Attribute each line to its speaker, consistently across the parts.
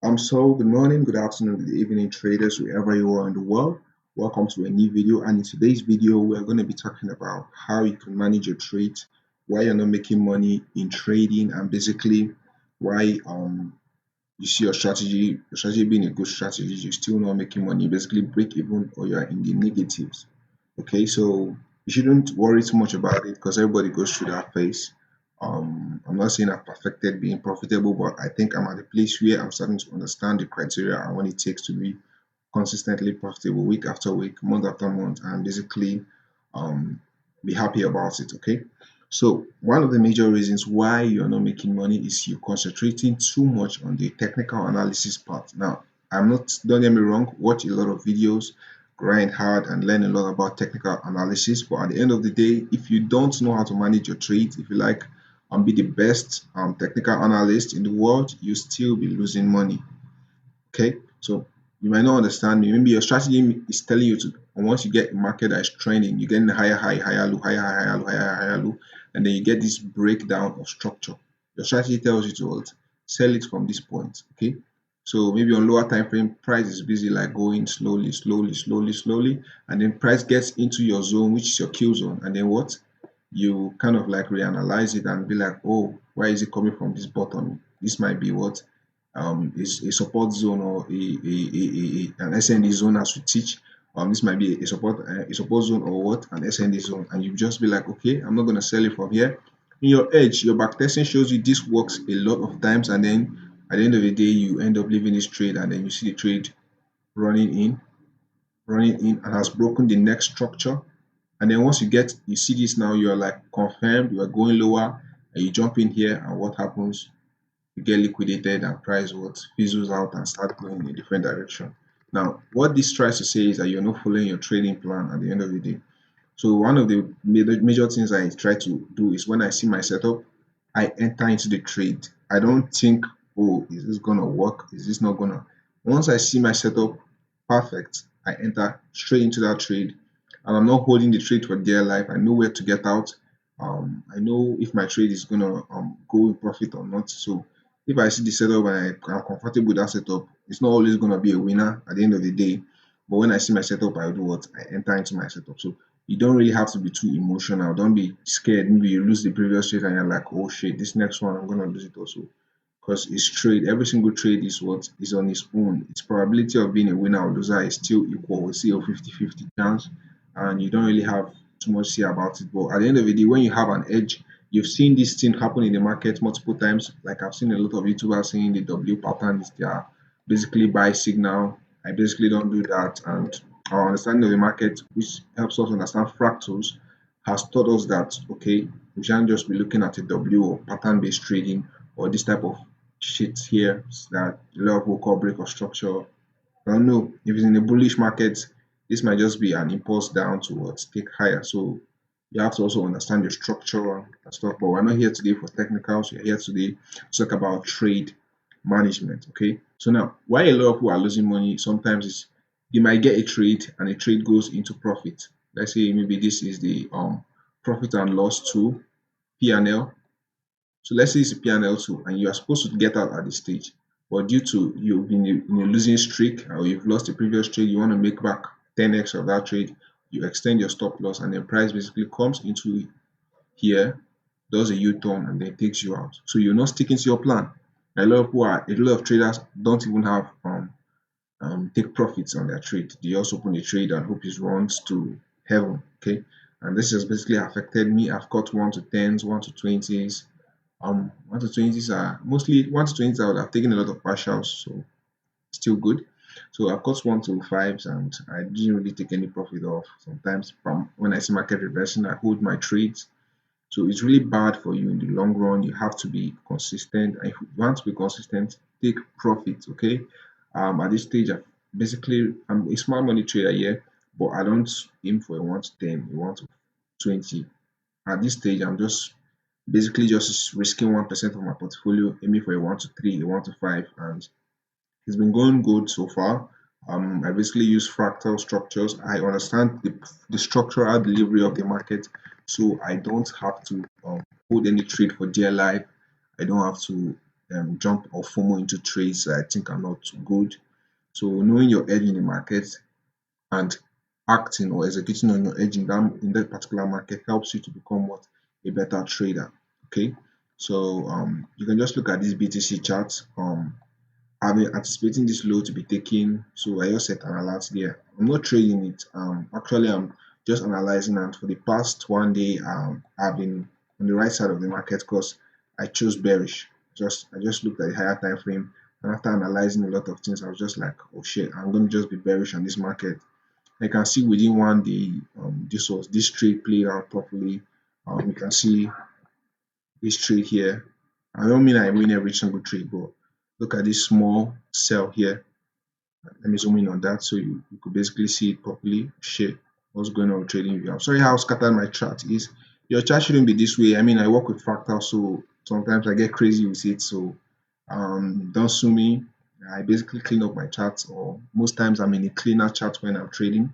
Speaker 1: So good morning, good afternoon, good evening, traders, wherever you are in the world. Welcome to a new video. And in today's video, we're going to be talking about how you can manage your trades, why you're not making money in trading, and basically why you see your strategy being a good strategy, you're still not making money, basically break even or you're in the negatives. Okay, so you shouldn't worry too much about it because everybody goes through that phase. I'm not saying I've perfected being profitable, but I think I'm at a place where I'm starting to understand the criteria and what it takes to be consistently profitable week after week, month after month, and basically um, be happy about it. Okay. So one of the major reasons why you're not making money is you concentrating too much on the technical analysis part. Now, I'm not, don't get me wrong, watch a lot of videos, grind hard and learn a lot about technical analysis. But at the end of the day, if you don't know how to manage your trades, if you like be the best technical analyst in the world, you still be losing money. Okay, so you might not understand me. Maybe your strategy is telling you to, and once you get a market that is trending, you get in higher high, higher low, higher high, higher low, higher higher low, and then you get this breakdown of structure. Your strategy tells you to what? Sell it from this point. Okay, so maybe on lower time frame, price is busy like going slowly, slowly, slowly, slowly, and then price gets into your zone, which is your kill zone, and then what? You kind of like reanalyze it and be like, oh, why is it coming from this bottom? This might be what is a support zone or an SND zone as we teach. This might be a support zone or what an SND zone, and you just be like, okay, I'm not gonna sell it from here. In your edge, your backtesting shows you this works a lot of times, and then at the end of the day, you end up leaving this trade, and then you see the trade running in, and has broken the next structure. And then once you see this now, you are like confirmed, you are going lower, and you jump in here, and what happens? You get liquidated and price what fizzles out and start going in a different direction. Now, what this tries to say is that you're not following your trading plan at the end of the day. So one of the major things I try to do is when I see my setup, I enter into the trade. I don't think, oh, is this gonna work? Is this not gonna? Once I see my setup perfect, I enter straight into that trade, and I'm not holding the trade for dear life. I know where to get out. I know if my trade is gonna go in profit or not. So if I see the setup and I'm comfortable with that setup, it's not always gonna be a winner at the end of the day. But when I see my setup, I do what? I enter into my setup. So you don't really have to be too emotional. Don't be scared. Maybe you lose the previous trade and you're like, oh shit, this next one I'm gonna lose it also. Because it's trade. Every single trade is what is on its own. Its probability of being a winner or loser is still equal. We see a 50-50 chance, and you don't really have too much to say about it. But at the end of the day, when you have an edge, you've seen this thing happen in the market multiple times. Like I've seen a lot of YouTubers saying the W pattern is their basically buy signal. I basically don't do that, and our understanding of the market, which helps us understand fractals, has taught us that okay, we shouldn't just be looking at a W or pattern-based trading or this type of shit here that a lot of people call break of structure. I don't know if it's in a bullish market, this might just be an impulse down towards take higher. So you have to also understand your structure and stuff. But we're not here today for technicals. We're here today to talk about trade management. Okay. So now, why a lot of people are losing money sometimes is they might get a trade and a trade goes into profit. Let's say maybe this is the profit and loss to P&L. So let's say it's a P&L tool and you are supposed to get out at this stage, but due to you've been in a losing streak or you've lost the previous trade, you want to make back 10x of that trade, you extend your stop loss and the price basically comes into here, does a U-turn and then takes you out. So you're not sticking to your plan. A lot of traders don't even have take profits on their trade. They just open a trade and hope it runs to heaven. Okay. And this has basically affected me. I've got 1 to 10s, 1 to 20s, 1 to 20s are mostly 1 to 20s. I would have taken a lot of partials, so still good. So I've got 1 to 5s, and I didn't really take any profit off. Sometimes from when I see market reversing, I hold my trades. So it's really bad for you in the long run. You have to be consistent. And if you want to be consistent, take profit. Okay. At this stage, I'm a smart money trader here, but I don't aim for a 1 to 10, a 1 to 20. At this stage, I'm just basically just risking 1% of my portfolio, aiming for a 1 to 3, a 1 to 5, and it's been going good so far. I basically use fractal structures. I understand the structural delivery of the market, so I don't have to hold any trade for dear life. I don't have to jump or FOMO into trades that I think are not good. So knowing your edge in the market and acting or executing on your edge in that particular market helps you to become what, a better trader. Okay, so you can just look at this BTC chart. I've been anticipating this low to be taken, so I just set an alert there. I'm not trading it. Actually, I'm just analyzing, and for the past 1 day, I've been on the right side of the market because I chose bearish. I just looked at the higher time frame, and after analyzing a lot of things, I was just like, oh shit, I'm going to just be bearish on this market. I can see within 1 day, this trade played out properly. You can see this trade here. I don't mean I win every single trade, but look at this small sell here. Let me zoom in on that so you could basically see it properly. Shit, what's going on with trading view? I'm sorry how scattered my chart is. Your chart shouldn't be this way. I mean, I work with fractals, so sometimes I get crazy with it. So don't sue me. I basically clean up my charts, or most times I'm in a cleaner chart when I'm trading.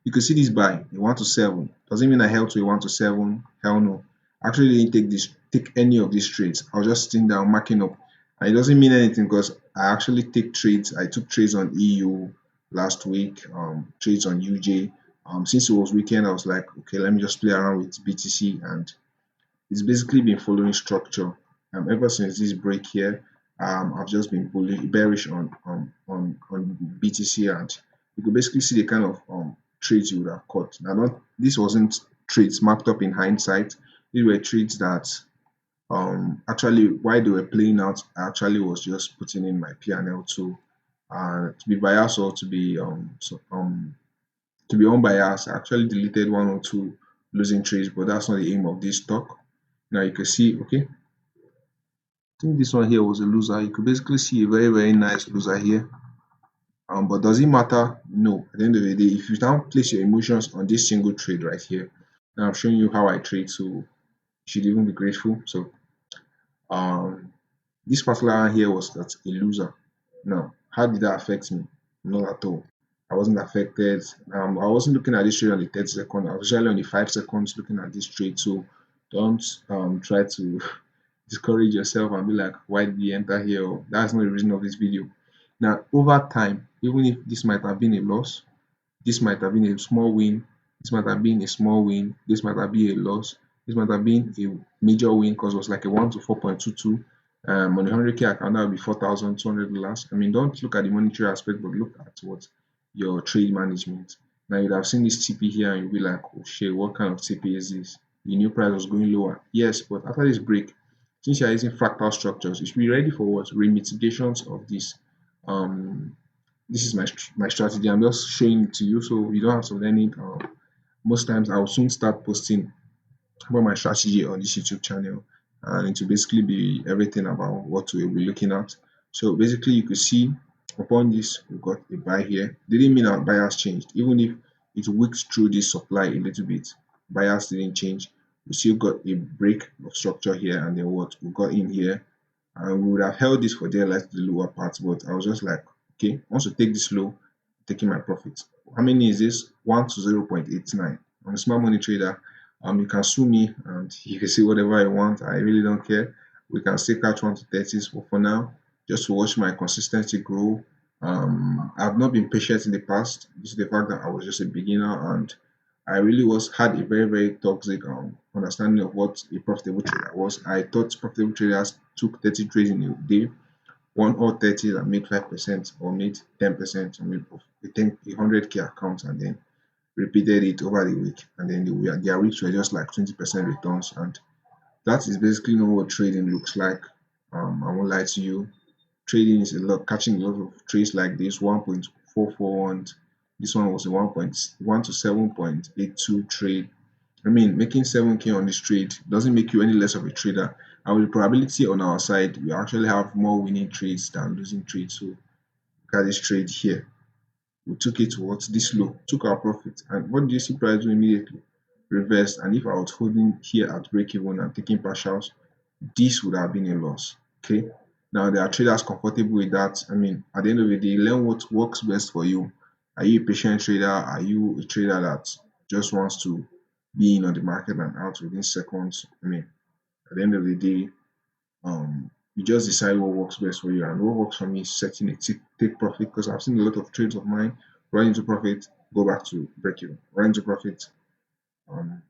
Speaker 1: You can see this buy, a 1 to 7. Doesn't mean I held to a 1 to 7. Hell no. Actually didn't take any of these trades. I was just sitting down marking up. And it doesn't mean anything because I actually take trades. I took trades on EU last week, trades on UJ. Since it was weekend, I was like, okay, let me just play around with BTC, and it's basically been following structure. Ever since this break here, I've just been bearish on BTC, and you could basically see the kind of trades you would have caught. Now, not this wasn't trades marked up in hindsight. These were trades that actually while they were playing out, I actually was just putting in my P&L to be biased or to be unbiased. I actually deleted 1 or 2 losing trades, but that's not the aim of this stock. Now you can see, okay, I think this one here was a loser. You could basically see a very nice loser here. But does it matter? No. At the end of the day, if you now place your emotions on this single trade right here, now I'm showing you how I trade, so you should even be grateful. So um this particular one here was that a loser. Now, how did that affect me? Not at all. I wasn't affected. I wasn't looking at this trade on the 30 second. I was usually on the 5 seconds looking at this trade. So don't try to discourage yourself and be like, why did you enter here? Or, that's not the reason of this video. Now, over time, even if this might have been a loss, this might have been a small win, this might have been a small win, this might have been a loss, this might have been a major win because it was like a 1 to 4.22. On the 100k account, that would be $4,200. I mean, don't look at the monetary aspect, but look at what your trade management. Now, you'd have seen this TP here and you'll be like, oh shit, what kind of TP is this? The new price was going lower. Yes, but after this break, since you're using fractal structures, you should be ready for what? Remitigations of this. This is my strategy. I'm just showing it to you so you don't have to learn it. Most times I'll soon start posting about my strategy on this YouTube channel, and it will basically be everything about what we'll be looking at. So basically you could see upon this we got a buy here. Didn't mean our bias changed, even if it wicked through this supply a little bit. Bias didn't change. We still got a break of structure here, and then what we got in here, and we would have held this for there like the lower part, but I was just like, okay, once you take this low, taking my profit. How many is this? 1 to 0.89. I'm a smart money trader. You can sue me and you can say whatever you want. I really don't care. We can still catch 1 to 30s, but for now, just to watch my consistency grow. I've not been patient in the past. This is the fact that I was just a beginner, and I really had a very toxic understanding of what a profitable trader was. I thought profitable traders took 30 trades in a day, won all 30 and made 5% or made 10% or made a 100k account, and then repeated it over the week, and then their weeks were just like 20% returns. And that is basically not what trading looks like. I won't lie to you. Trading is a lot, catching a lot of trades like this 1.441. This one was a 1.1 to 7.82 trade. I mean, making 7k on this trade doesn't make you any less of a trader. And with the probability on our side, we actually have more winning trades than losing trades. So look at this trade here. We took it towards this low, took our profit, and what do you see price do immediately? Reversed. And if I was holding here at break even and taking partials, this would have been a loss. Okay. Now there are traders comfortable with that. I mean, at the end of the day, learn what works best for you. Are you a patient trader? Are you a trader that just wants to be in on the market and out within seconds? I mean, at the end of the day, You just decide what works best for you, and what works for me is setting a take profit, because I've seen a lot of trades of mine run into profit, go back to break even, run into profit.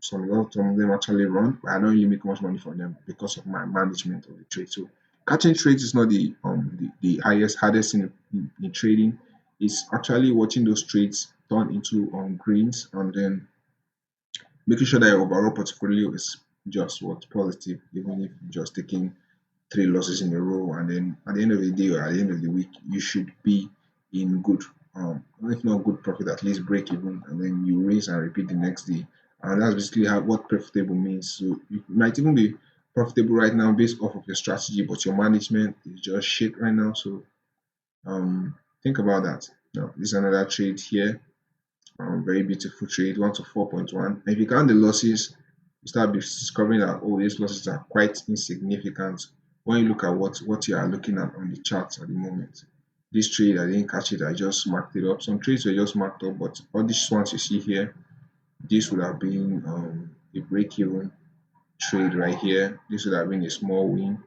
Speaker 1: Some of them actually run, but I don't really make much money from them because of my management of the trade. So catching trades is not the highest hardest thing in trading. It's actually watching those trades turn into greens, and then making sure that your overall portfolio is just what positive, even if you're just taking three losses in a row, and then at the end of the day or at the end of the week, you should be in good, if not good profit, at least break even, and then you raise and repeat the next day. And that's basically how what profitable means. So you might even be profitable right now based off of your strategy, but your management is just shit right now. So think about that. Now, this is another trade here. Very beautiful trade, 1 to 4.1. And if you count the losses, you start discovering that these losses are quite insignificant when you look at what you are looking at on the charts at the moment. This trade, I didn't catch it, I just marked it up. Some trades were just marked up, but all these ones you see here, this would have been a break-even trade right here. This would have been a small win,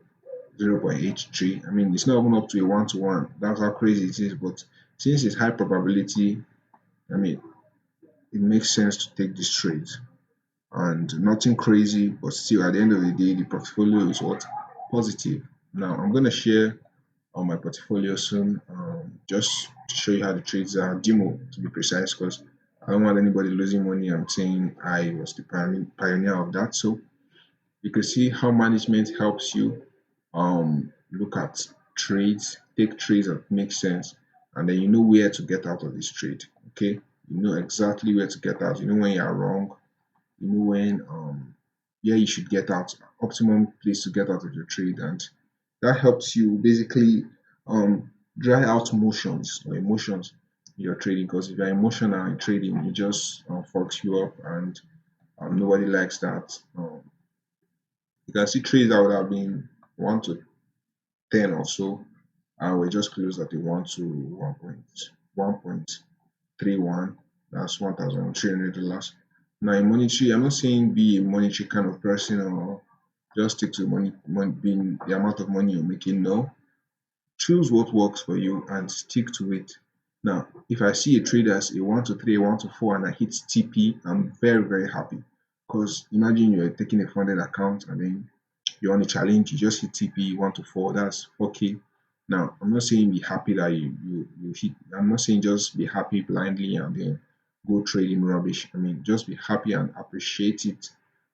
Speaker 1: 0.83. I mean, it's not even up to a one-to-one. That's how crazy it is. But since it's high probability, I mean, it makes sense to take this trade. And nothing crazy, but still at the end of the day, the portfolio is what positive. Now I'm going to share on my portfolio soon, just to show you how the trades are demo to be precise, because I don't want anybody losing money. I'm saying I was the pioneer of that. So you can see how management helps you look at trades, take trades that make sense, and then you know where to get out of this trade. Okay, you know exactly where to get out. You know when you are wrong, you know when yeah, you should get out, optimum place to get out of your trade, and that helps you basically dry out motions or emotions in your trading, because if you're emotional in trading, it just fucks you up, and nobody likes that. You can see trades that would have been 1 to 10 or so, and we just closed at a 1 to 1.31. That's $1,300. Now, in monetary, I'm not saying be a monetary kind of person or just stick to money being the amount of money you're making. No, choose what works for you and stick to it. Now, if I see a trade as a 1 to 3, 1 to 4, and I hit TP, I'm very, very happy. Because imagine you're taking a funded account and then you want to challenge, you just hit TP 1 to 4, that's 4K. Now, I'm not saying be happy that you hit, I'm not saying just be happy blindly and then go trading rubbish. I mean, just be happy and appreciate it.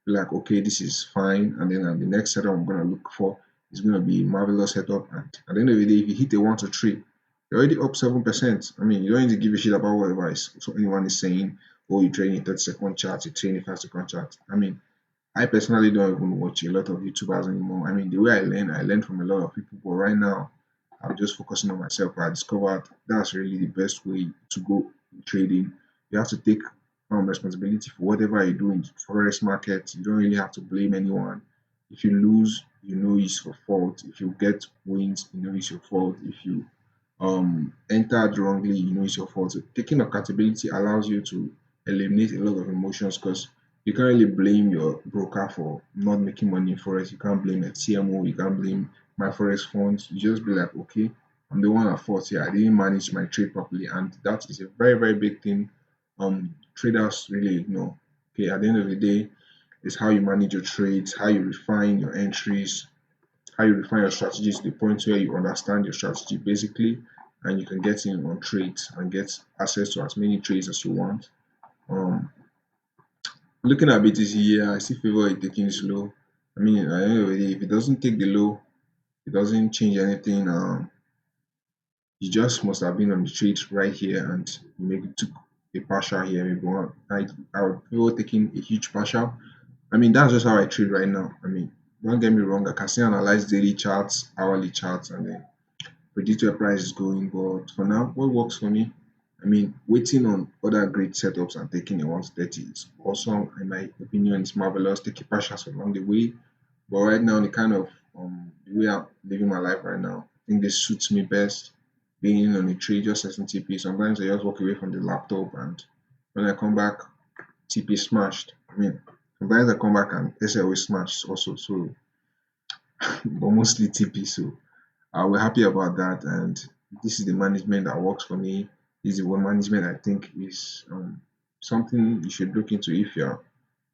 Speaker 1: Be like, okay, this is fine. And then the next setup I'm going to look for is going to be a marvelous setup. And at the end of the day, if you hit a 1 to 3, you're already up 7%. I mean, you don't need to give a shit about whatever so anyone is saying, oh, you're trading a 30-second chart, you're trading a 5-second chart. I mean, I personally don't even watch a lot of YouTubers anymore. I mean, the way I learn from a lot of people, but right now, I'm just focusing on myself. I discovered that's really the best way to go trading. You have to take responsibility for whatever you do in the forex market. You don't really have to blame anyone. If you lose, you know it's your fault. If you get wins, you know it's your fault. If you entered wrongly, you know it's your fault. So taking accountability allows you to eliminate a lot of emotions, because you can't really blame your broker for not making money in forex. You can't blame a TMO. You can't blame my forex funds. You just be like, okay, I'm the one at fault here. I didn't manage my trade properly, and that is a very, very big thing. Traders really ignore. Okay, at the end of the day, it's how you manage your trades, how you refine your entries, how you refine your strategy to the point where you understand your strategy basically, and you can get in on trades and get access to as many trades as you want. Um, Looking at BTC here, I still favor it taking slow. I mean, at the end of the day, if it doesn't take the low, it doesn't change anything. You just must have been on the trade right here, and you maybe took a partial here, maybe one. I would favor taking a huge partial. I mean, that's just how I trade right now. I mean, don't get me wrong, I can still analyze daily charts, hourly charts, and then predict where price is going. But for now, what works for me? I mean, waiting on other great setups and taking a 130 is awesome. In my opinion, it's marvelous. Taking partials along the way. But right now, the way I'm living my life right now, I think this suits me best. Being on a trade, just setting TP. Sometimes I just walk away from the laptop, and when I come back, TP smashed. I mean, sometimes I come back and SL always smashed also. So but mostly TP. So we're happy about that, and this is the management that works for me. This is the one management I think is something you should look into if you're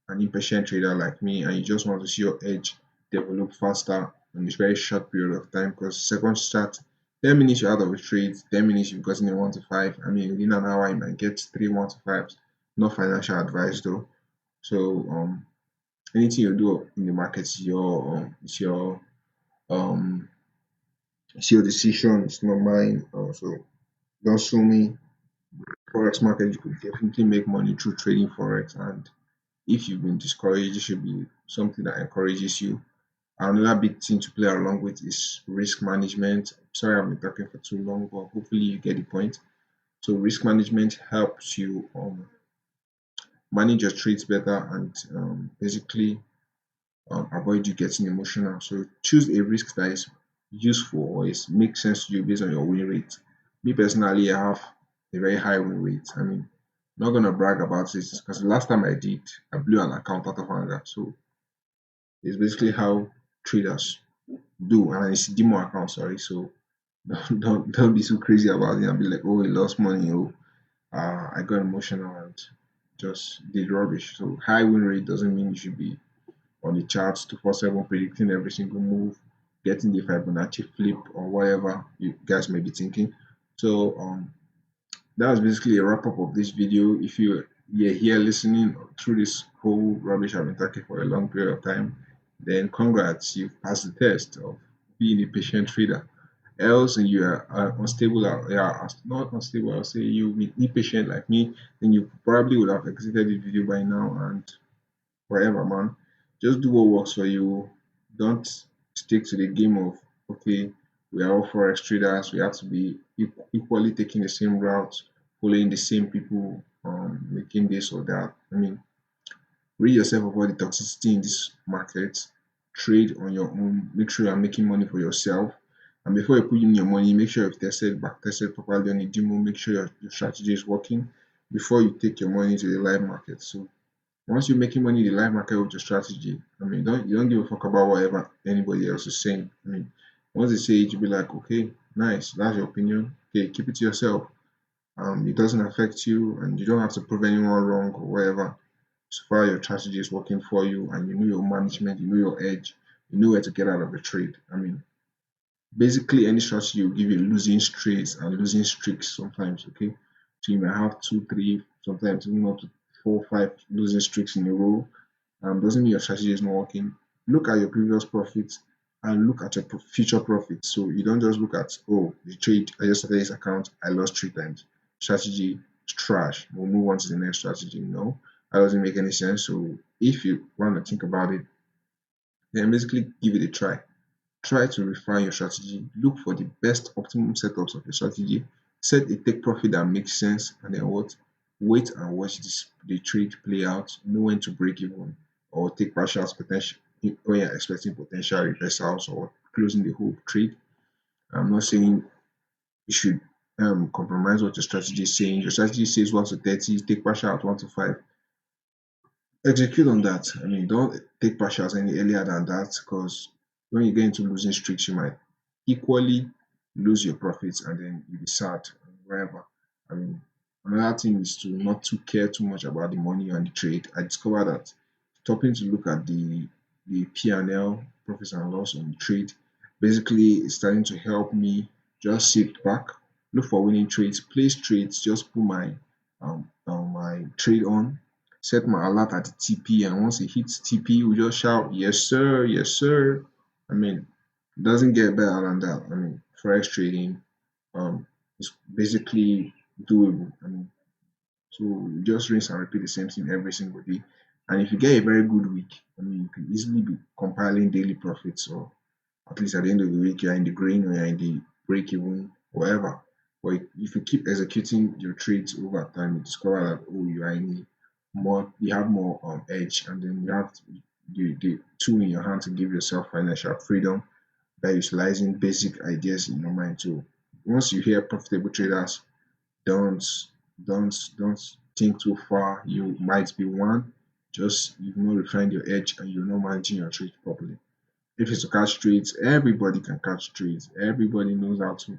Speaker 1: an impatient trader like me and you just want to see your edge develop faster in this very short period of time. Because second start, 10 minutes you're out of a trade, 10 minutes you've gotten a 1 to 5. I mean, within an hour you might get three 1 to 5s. Not financial advice though. So anything you do in the market is um it's your decision, it's not mine. So don't sue me. Forex market, you could definitely make money through trading forex, and if you've been discouraged, it should be something that encourages you. Another big thing to play along with is risk management. Sorry, I've been talking for too long, but hopefully you get the point. So risk management helps you manage your trades better and basically avoid you getting emotional. So choose a risk that is useful or is makes sense to you based on your win rate. Me personally, I have a very high win rate. I mean, not gonna brag about it because the last time I did, I blew an account out of anger. So it's basically how traders do, and it's demo account. Sorry, so don't be so crazy about it and be like, oh, I lost money. Oh, I got emotional and just did rubbish. So high win rate doesn't mean you should be on the charts 247 predicting every single move, getting the Fibonacci flip or whatever you guys may be thinking. So that was basically a wrap up of this video. If you're here listening through this whole rubbish I've been talking for a long period of time, then congrats, you've passed the test of being a patient trader. Else, and you are unstable, yeah, not unstable, I'll say you be impatient like me, then you probably would have exited the video by now and forever, man. Just do what works for you. Don't stick to the game of, okay, we are all forex traders. We have to be equally taking the same routes, following the same people, making this or that. I mean, read yourself about the toxicity in this market. Trade on your own. Make sure you're making money for yourself. And before you put in your money, make sure you've tested, back tested properly on the demo. Make sure your strategy is working before you take your money to the live market. So once you're making money in the live market with your strategy, I mean, you don't give a fuck about whatever anybody else is saying. I mean, once they say it, you'll be like, okay, nice, that's your opinion. Okay, keep it to yourself. It doesn't affect you, and you don't have to prove anyone wrong or whatever. So far, your strategy is working for you, and you know your management, you know your edge, you know where to get out of the trade. I mean, basically any strategy will give you losing streaks and losing streaks sometimes. Okay, so you may have two, three, sometimes even up to 4, 5 losing streaks in a row. Doesn't mean your strategy is not working. Look at your previous profits and look at your future profits. So you don't just look at, oh, the trade, I just started this account, I lost 3 times. Strategy is trash. We'll move on to the next strategy. No, that doesn't make any sense. So if you want to think about it, then basically give it a try. Try to refine your strategy. Look for the best optimum setups of your strategy. Set a take profit that makes sense, and then what? Wait and watch the trade play out. Know when to break even or take partials potential when you're expecting potential reversals or closing the whole trade. I'm not saying you should compromise what your strategy is saying. Your strategy says 1 to 30, take partial at 1 to 5. Execute on that. I mean, don't take partials any earlier than that because when you get into losing streaks, you might equally lose your profits and then you'll be sad and wherever. I mean, another thing is to not to care too much about the money and the trade. I discovered that stopping to look at the P&L, profits and loss on the trade, basically it's starting to help me just sit back, look for winning trades, place trades, just put my trade on, set my alert at the TP, and once it hits TP, we just shout, yes sir, yes sir. I mean, it doesn't get better than that. I mean, forex trading is basically doable. I mean, so you just rinse and repeat the same thing every single day. And if you get a very good week, I mean, you can easily be compiling daily profits, or at least at the end of the week, you're in the green or you're in the break even, whatever. But if you keep executing your trades over time, you discover that, oh, you are in you have more edge, and then you have the tool in your hand to give yourself financial freedom by utilizing basic ideas in your mind. So once you hear profitable traders, don't don't think too far. You might be one, just you've not refined your edge and you're not managing your trade properly. If it's to catch trades, everybody can catch trades. Everybody knows how to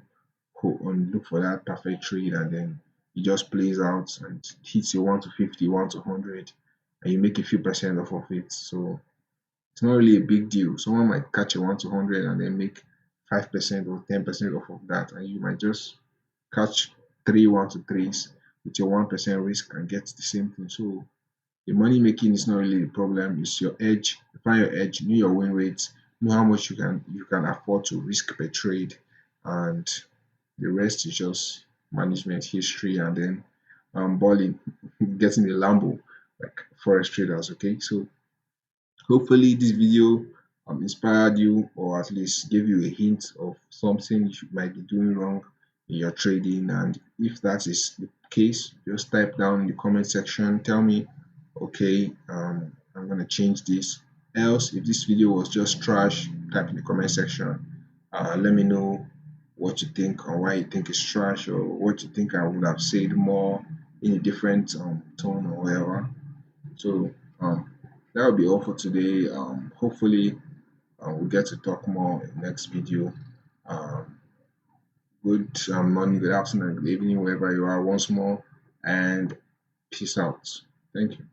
Speaker 1: look for that perfect trade, and then it just plays out and hits you 1 to 50, 1 to 100, and you make a few percent off of it. So it's not really a big deal. Someone might catch a 1 to 100 and then make 5% or 10% off of that, and you might just catch three 1 to 3s with your 1% risk and get the same thing. So the money making is not really the problem, it's your edge. Find your edge, know your win rates, know how much you can afford to risk per trade, and the rest is just management history, and then balling, getting a Lambo like forex traders. Okay, so hopefully this video inspired you, or at least gave you a hint of something you might be doing wrong in your trading. And if that is the case, just type down in the comment section, tell me, okay, I'm gonna change this. Else, if this video was just trash, type in the comment section. Let me know what you think, or why you think it's trash, or what you think I would have said more in a different tone or whatever. So um, that will be all for today. Hopefully, we'll get to talk more in the next video. Um, Good morning, good afternoon, good evening, wherever you are, once more, and peace out. Thank you.